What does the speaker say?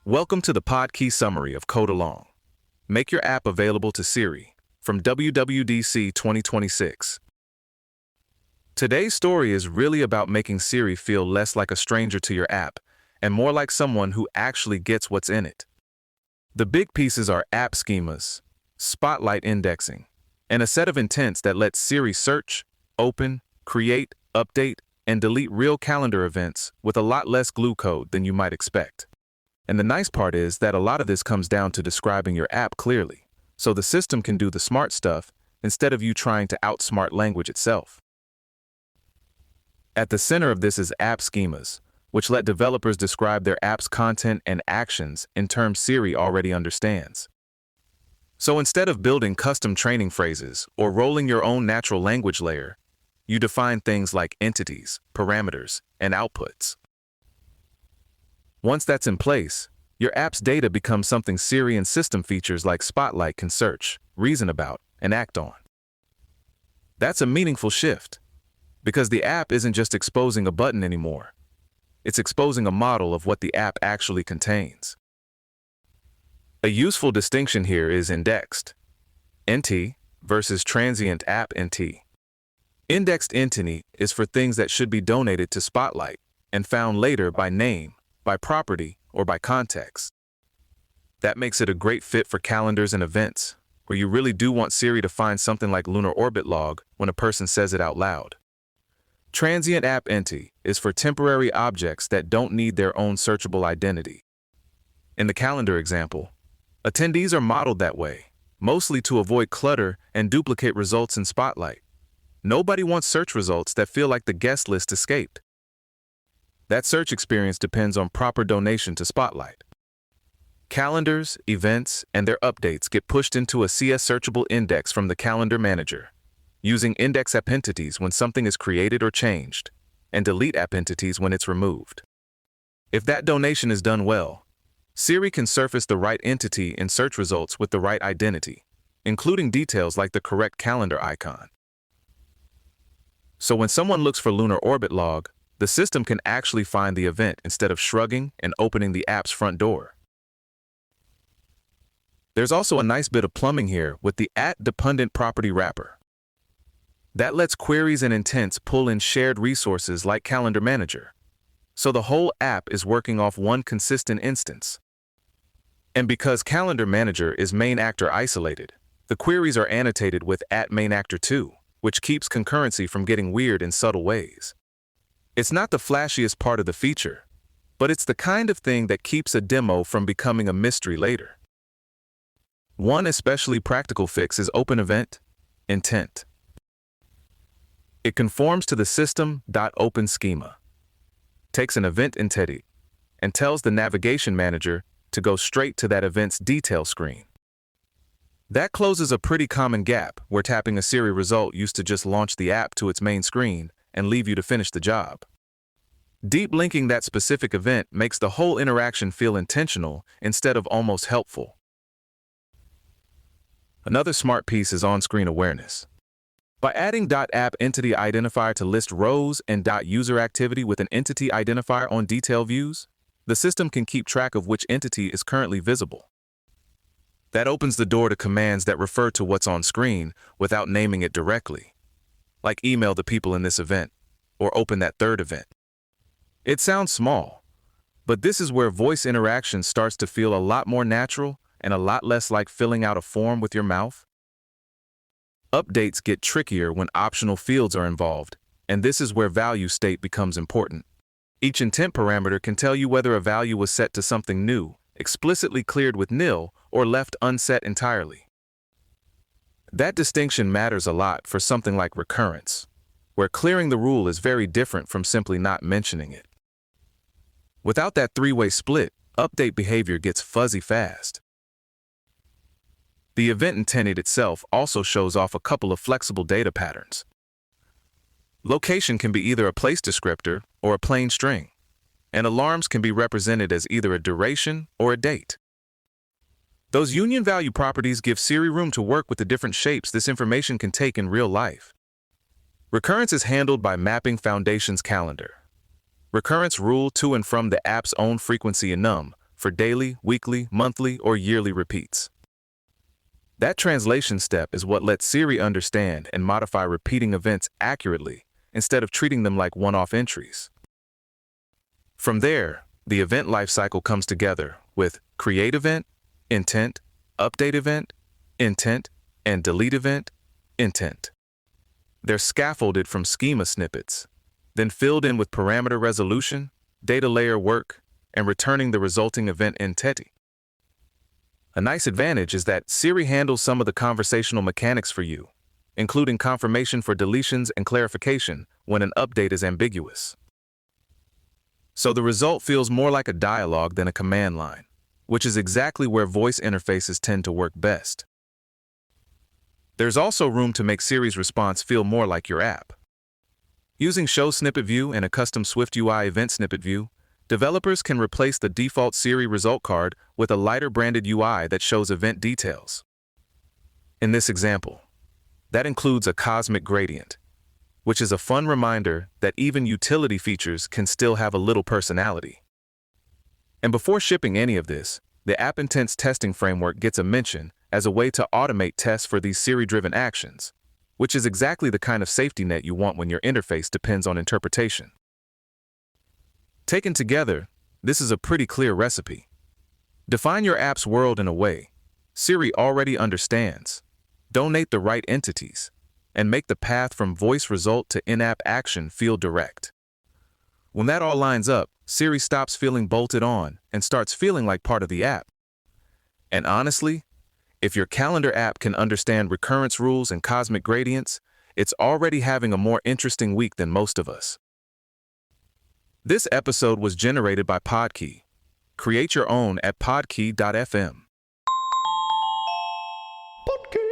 Welcome to the Podkey summary of Code Along. Make your app available to Siri from WWDC 2026. Today's story is really about making Siri feel less like a stranger to your app and more like someone who actually gets what's in it. The big pieces are App Schemas, Spotlight indexing, and a set of intents that lets Siri search, open, create, update, and delete real calendar events with a lot less glue code than you might expect. And the nice part is that a lot of this comes down to describing your app clearly, so the system can do the smart stuff instead of you trying to outsmart language itself. At the center of this is App Schemas, which let developers describe their app's content and actions in terms Siri already understands. So instead of building custom training phrases or rolling your own natural language layer, you define things like entities, parameters, and outputs. Once that's in place, your app's data becomes something Siri and system features like Spotlight can search, reason about, and act on. That's a meaningful shift, because the app isn't just exposing a button anymore. It's exposing a model of what the app actually contains. A useful distinction here is indexed NT versus transient app NT. Indexed entity is for things that should be donated to Spotlight and found later by name, by property, or by context. That makes it a great fit for calendars and events, where you really do want Siri to find something like lunar orbit log when a person says it out loud. Transient app entity is for temporary objects that don't need their own searchable identity. In the calendar example, attendees are modeled that way, mostly to avoid clutter and duplicate results in Spotlight. Nobody wants search results that feel like the guest list escaped. That search experience depends on proper donation to Spotlight. Calendars, events, and their updates get pushed into a CS searchable index from the calendar manager, using index app entities when something is created or changed, and delete app entities when it's removed. If that donation is done well, Siri can surface the right entity in search results with the right identity, including details like the correct calendar icon. So when someone looks for lunar orbit log, the system can actually find the event instead of shrugging and opening the app's front door. There's also a nice bit of plumbing here with the @dependent property wrapper. That lets queries and intents pull in shared resources like Calendar Manager, so the whole app is working off one consistent instance. And because Calendar Manager is main actor isolated, the queries are annotated with @mainactor2, which keeps concurrency from getting weird in subtle ways. It's not the flashiest part of the feature, but it's the kind of thing that keeps a demo from becoming a mystery later. One especially practical fix is Open Event Intent. It conforms to the system.open schema, takes an event entity, and tells the navigation manager to go straight to that event's detail screen. That closes a pretty common gap where tapping a Siri result used to just launch the app to its main screen and leave you to finish the job. Deep linking that specific event makes the whole interaction feel intentional instead of almost helpful. Another smart piece is on-screen awareness. By adding .app entity identifier to list rows and .user activity with an entity identifier on detail views, the system can keep track of which entity is currently visible. That opens the door to commands that refer to what's on screen without naming it directly, like email the people in this event, or open that third event. It sounds small, but this is where voice interaction starts to feel a lot more natural and a lot less like filling out a form with your mouth. Updates get trickier when optional fields are involved, and this is where value state becomes important. Each intent parameter can tell you whether a value was set to something new, explicitly cleared with nil, or left unset entirely. That distinction matters a lot for something like recurrence, where clearing the rule is very different from simply not mentioning it. Without that three-way split, update behavior gets fuzzy fast. The event intended itself also shows off a couple of flexible data patterns. Location can be either a place descriptor or a plain string, and alarms can be represented as either a duration or a date. Those union value properties give Siri room to work with the different shapes this information can take in real life. Recurrence is handled by mapping Foundation's calendar. Recurrence rule to and from the app's own frequency enum for daily, weekly, monthly, or yearly repeats. That translation step is what lets Siri understand and modify repeating events accurately instead of treating them like one-off entries. From there, the event lifecycle comes together with create event, intent, update event, intent, and delete event, intent. They're scaffolded from schema snippets, then filled in with parameter resolution, data layer work, and returning the resulting event entity. A nice advantage is that Siri handles some of the conversational mechanics for you, including confirmation for deletions and clarification when an update is ambiguous. So the result feels more like a dialogue than a command line, which is exactly where voice interfaces tend to work best. There's also room to make Siri's response feel more like your app. Using Show Snippet View and a custom SwiftUI Event Snippet View, developers can replace the default Siri result card with a lighter branded UI that shows event details. In this example, that includes a cosmic gradient, which is a fun reminder that even utility features can still have a little personality. And before shipping any of this, the App Intents testing framework gets a mention as a way to automate tests for these Siri-driven actions, which is exactly the kind of safety net you want when your interface depends on interpretation. Taken together, this is a pretty clear recipe. Define your app's world in a way Siri already understands, donate the right entities, and make the path from voice result to in-app action feel direct. When that all lines up, Siri stops feeling bolted on and starts feeling like part of the app. And honestly, if your calendar app can understand recurrence rules and cosmic gradients, it's already having a more interesting week than most of us. This episode was generated by Podkey. Create your own at podkey.fm. Podkey.